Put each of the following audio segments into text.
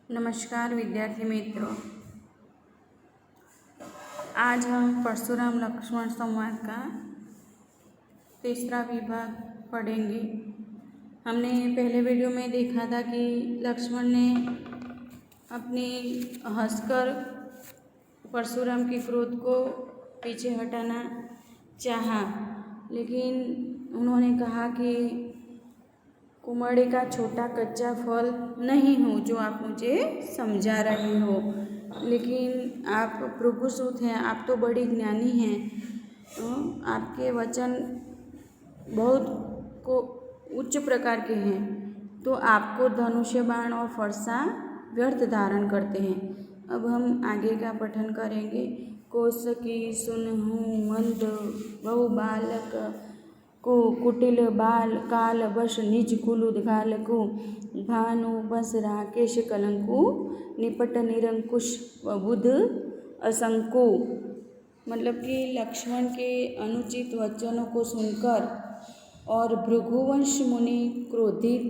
नमस्कार विद्यार्थी मित्रों, आज हम परशुराम लक्ष्मण संवाद का तीसरा विभाग पढ़ेंगे। हमने पहले वीडियो में देखा था कि लक्ष्मण ने अपनी हंसकर परशुराम के क्रोध को पीछे हटाना चाहा, लेकिन उन्होंने कहा कि कुम्हाड़ी का छोटा कच्चा फल नहीं हूँ जो आप मुझे समझा रहे हो, लेकिन आप प्रभुसूत हैं, आप तो बड़ी ज्ञानी हैं, आपके वचन बहुत को उच्च प्रकार के हैं, तो आपको धनुष्य बाण और फरसा व्यर्थ धारण करते हैं। अब हम आगे का पठन करेंगे। कौसकी सुनहु मंद बहु बालक को कुटिल बाल काल बश निज कुलुद घालकु भानु बस राकेश कलंकु निपट निरंकुश बुध असंकु। मतलब कि लक्ष्मण के अनुचित वचनों को सुनकर और भृगुवंश मुनि क्रोधित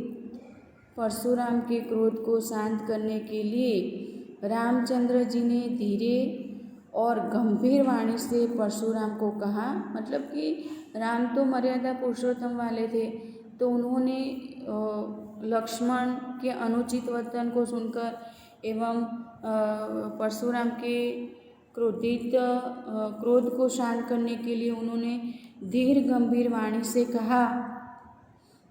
परशुराम के क्रोध को शांत करने के लिए रामचंद्र जी ने धीरे और गंभीर वाणी से परशुराम को कहा। मतलब कि राम तो मर्यादा पुरुषोत्तम वाले थे, तो उन्होंने लक्ष्मण के अनुचित वचन को सुनकर एवं परशुराम के क्रोध को शांत करने के लिए उन्होंने धीर गंभीर वाणी से कहा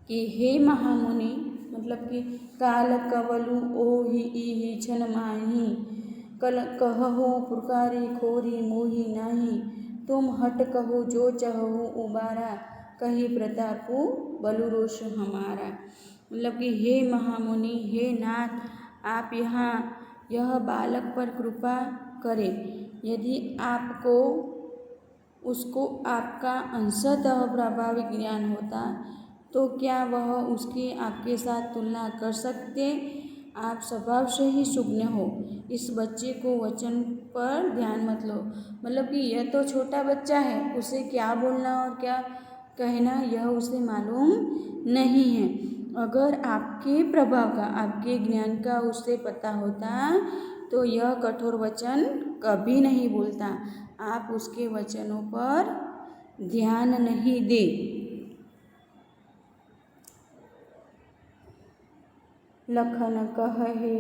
कि हे महामुनि, मतलब कि काल कवलु ओहि छन माही कल कहु पुकारी खोरी मोही नाही तुम हट कहो जो चहु उबारा कही प्रतापु बलु रोष हमारा। मतलब कि हे महामुनि, हे नाथ, आप यहाँ यह बालक पर कृपा करें। यदि आपको उसको आपका अंशतः प्रभाविक ज्ञान होता तो क्या वह उसकी आपके साथ तुलना कर सकते? आप स्वभाव से ही सुज्ञ हो, इस बच्चे को वचन पर ध्यान मत लो। मतलब कि यह तो छोटा बच्चा है, उसे क्या बोलना और क्या कहना यह उसे मालूम नहीं है। अगर आपके प्रभाव का, आपके ज्ञान का उसे पता होता तो यह कठोर वचन कभी नहीं बोलता। आप उसके वचनों पर ध्यान नहीं दे। लखन कहे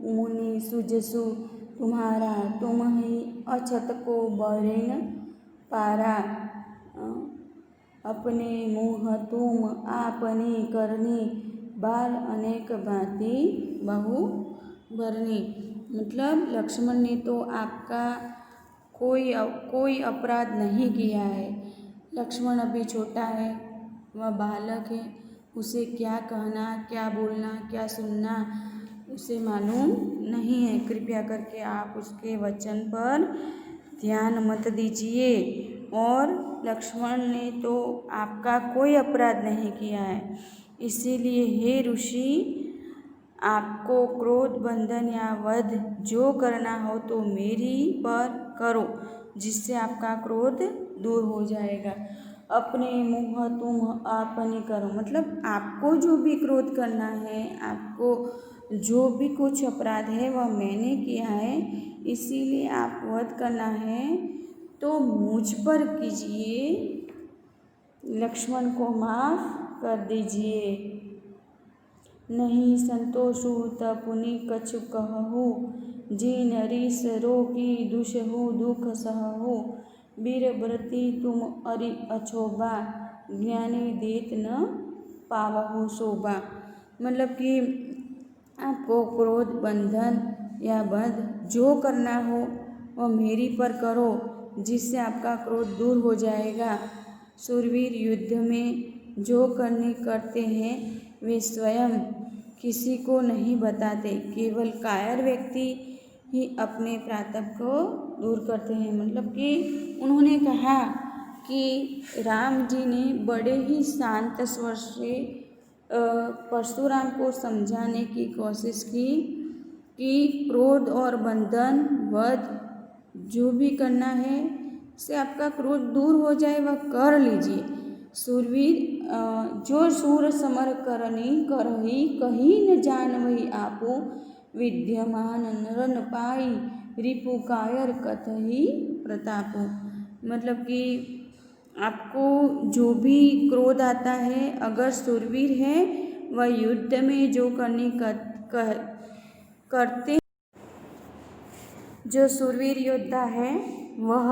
मुनि सुजसु तुम्हारा तुम ही अछत को बरेन पारा अपने मुँह तुम आपने करनी बाल अनेक भांति बहु बरनी। मतलब लक्ष्मण ने तो आपका कोई अपराध नहीं किया है। लक्ष्मण अभी छोटा है, वह बालक है, उसे क्या कहना, क्या बोलना, क्या सुनना उसे मालूम नहीं है। कृपया करके आप उसके वचन पर ध्यान मत दीजिए। और लक्ष्मण ने तो आपका कोई अपराध नहीं किया है, इसीलिए हे ऋषि, आपको क्रोध बंधन या वध जो करना हो तो मेरी पर करो, जिससे आपका क्रोध दूर हो जाएगा। अपने मुँह तुम आपने करो, मतलब आपको जो भी क्रोध करना है, आपको जो भी कुछ अपराध है वह मैंने किया है, इसीलिए आप वध करना है तो मुझ पर कीजिए, लक्ष्मण को माफ़ कर दीजिए। नहीं संतोषु तपुनि कछु कहु जिन रीस रोकी दुषहु दुख सहु वीर व्रति तुम अरि अछोबा ज्ञानी देत न पावहु शोभा। मतलब कि आपको क्रोध बंधन या वध जो करना हो वह मेरी पर करो, जिससे आपका क्रोध दूर हो जाएगा। शूरवीर युद्ध में जो करते हैं वे स्वयं किसी को नहीं बताते, केवल कायर व्यक्ति ही अपने प्रातः को दूर करते हैं। मतलब कि उन्होंने कहा कि राम जी ने बड़े ही शांत स्वर से परशुराम को समझाने की कोशिश की कि क्रोध और बंधन वध जो भी करना है से आपका क्रोध दूर हो जाए वह कर लीजिए। शूरवीर जो सूर समर करनी करही कही न जानवही आपो विद्यमान नरन पाई रिपु कायर कतहि प्रताप। मतलब कि आपको जो भी क्रोध आता है, अगर शूरवीर है वह युद्ध में जो करते जो शूरवीर योद्धा है वह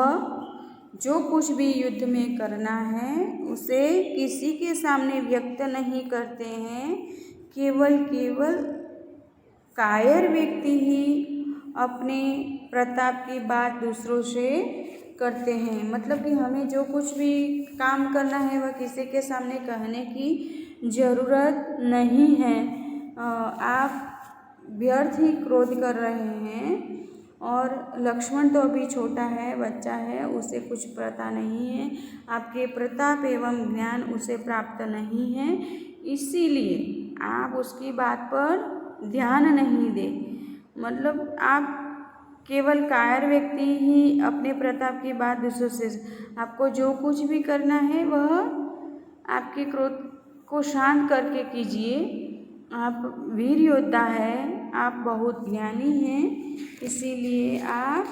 जो कुछ भी युद्ध में करना है उसे किसी के सामने व्यक्त नहीं करते हैं। केवल कायर व्यक्ति ही अपने प्रताप की बात दूसरों से करते हैं। मतलब कि हमें जो कुछ भी काम करना है वह किसी के सामने कहने की ज़रूरत नहीं है। आप व्यर्थ ही क्रोध कर रहे हैं। और लक्ष्मण तो अभी छोटा है, बच्चा है, उसे कुछ पता नहीं है, आपके प्रताप एवं ज्ञान उसे प्राप्त नहीं है, इसीलिए आप उसकी बात पर ध्यान नहीं दें। मतलब आप केवल कायर व्यक्ति ही अपने प्रताप की बात दूसरों से, आपको जो कुछ भी करना है वह आपके क्रोध को शांत करके कीजिए। आप वीर योद्धा हैं, आप बहुत ज्ञानी हैं, इसीलिए आप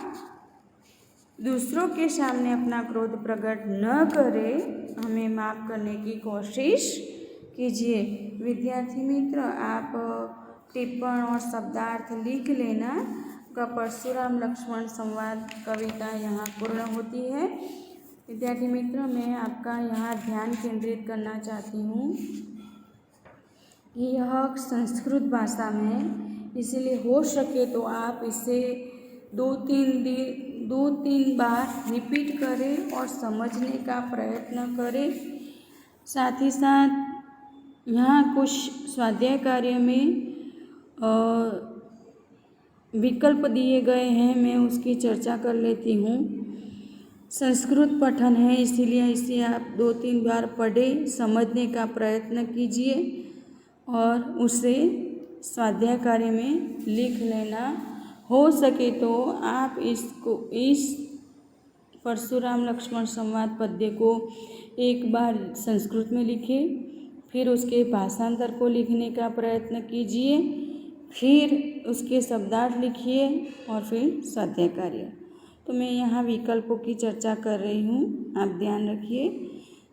दूसरों के सामने अपना क्रोध प्रकट न करें, हमें माफ़ करने की कोशिश कीजिए। विद्यार्थी मित्र, आप टिप्पण और शब्दार्थ लिख लेना। का परशुराम लक्ष्मण संवाद कविता यहाँ पूर्ण होती है। विद्यार्थी मित्र, मैं आपका यहाँ ध्यान केंद्रित करना चाहती हूँ कि यह संस्कृत भाषा में, इसलिए हो सके तो आप इसे दो तीन बार रिपीट करें और समझने का प्रयत्न करें। साथ ही साथ यहाँ कुछ स्वाध्याय कार्य में विकल्प दिए गए हैं, मैं उसकी चर्चा कर लेती हूँ। संस्कृत पठन है, इसीलिए इसे आप 2-3 बार पढ़ें, समझने का प्रयत्न कीजिए और उसे स्वाध्याय कार्य में लिख लेना। हो सके तो आप इस परशुराम लक्ष्मण संवाद पद्य को एक बार संस्कृत में लिखें, फिर उसके भाषांतर को लिखने का प्रयत्न कीजिए, फिर उसके शब्दार्थ लिखिए और फिर स्वाध्याय कार्य। तो मैं यहाँ विकल्पों की चर्चा कर रही हूँ, आप ध्यान रखिए।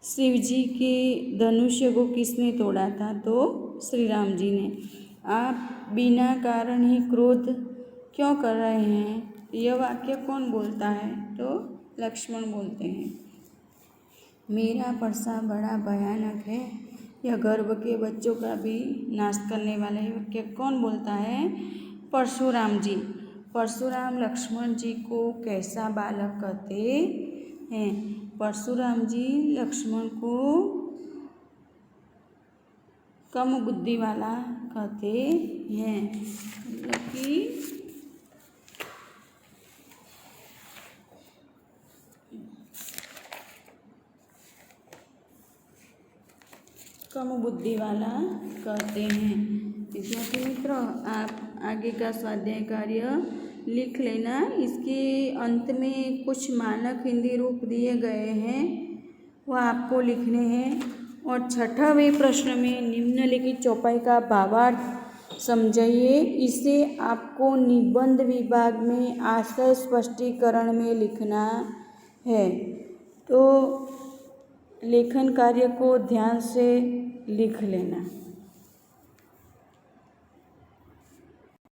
शिव जी के धनुष्य को किसने तोड़ा था? तो श्री राम जी ने। आप बिना कारण ही क्रोध क्यों कर रहे हैं? यह वाक्य कौन बोलता है? तो लक्ष्मण बोलते हैं। मेरा परसा बड़ा भयानक है, यह गर्भ के बच्चों का भी नाश करने वाला है। वाक्य कौन बोलता है? परशुराम जी। परशुराम लक्ष्मण जी को कैसा बालक कहते हैं? परशुराम जी लक्ष्मण को कम बुद्धि वाला कहते हैं। मतलब कि कम बुद्धि वाला कहते हैं। विद्यार्थी मित्र, आप आगे का स्वाध्याय कार्य लिख लेना। इसके अंत में कुछ मानक हिंदी रूप दिए गए हैं, वह आपको लिखने हैं। और 6वें प्रश्न में निम्नलिखित चौपाई का भावार्थ समझाइए। इसे आपको निबंध विभाग में आशय स्पष्टीकरण में लिखना है। तो लेखन कार्य को ध्यान से लिख लेना।